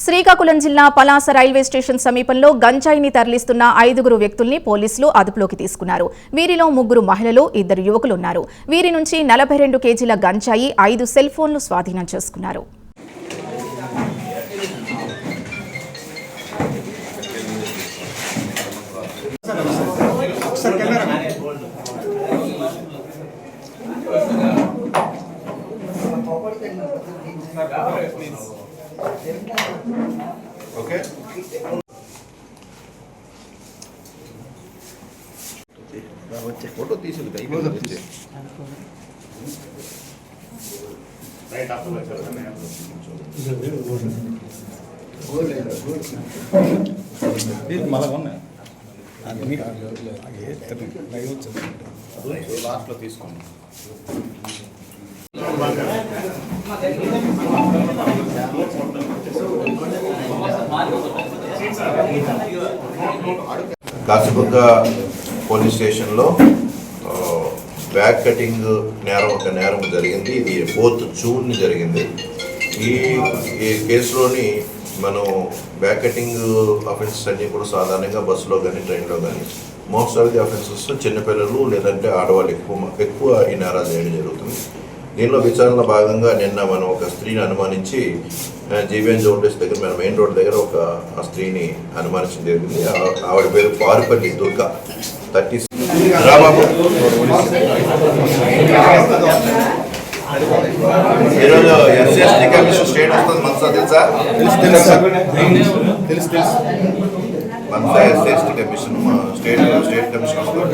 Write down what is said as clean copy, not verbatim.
శ్రీకాకుళం జిల్లా Palasa railway station సమీపంలో గంజాయిని తరలిస్తున్న 5 వ్యక్తుల్ని పోలీసులు అదుపులోకి తీసుకున్నారు. వీరిలో 3 మహిళలు, 2 యువకులున్నారు. వీరి నుంచి 42 కేజీల గంజాయి, 5 సెల్ ఫోన్లు స్వాధీనం చేసుకున్నారు. Okay. फोटो तीस लास्ट లో తీసుకోండి. కాసిబుగ్గ పోలీస్ స్టేషన్లో బ్యాగ్ కటింగ్ నేరం జరిగింది. ఇది 4th జూన్ జరిగింది. ఈ కేసులోని మనం బ్యాగ్ కటింగ్ అఫెన్సెస్ అన్నీ కూడా సాధారణంగా బస్సులో కానీ ట్రైన్లో కానీ మోస్ట్ ఆఫ్ ది అఫెన్సెస్ చిన్నపిల్లలు లేదంటే ఆడవాళ్ళు ఎక్కువ ఈ నేరాలు చేయడం జరుగుతుంది. దీనిలో విచారణలో భాగంగా నిన్న మనం ఒక స్త్రీని అనుమానించి జీవీఎన్ జోన్డేస్ దగ్గర మన మెయిన్ రోడ్ దగ్గర ఆ స్త్రీని అనుమానించడం జరిగింది. ఆవిడ పేరు పారుపల్లి దుర్గా, 30. ఈరోజు ఎస్సీ కమిషన్ స్టేట్ వస్తుంది మనసా తెలుసా? తెలుసు మనసా ఎస్సీ కమిషన్ స్టేట్ కమిషన్ వస్తుంది.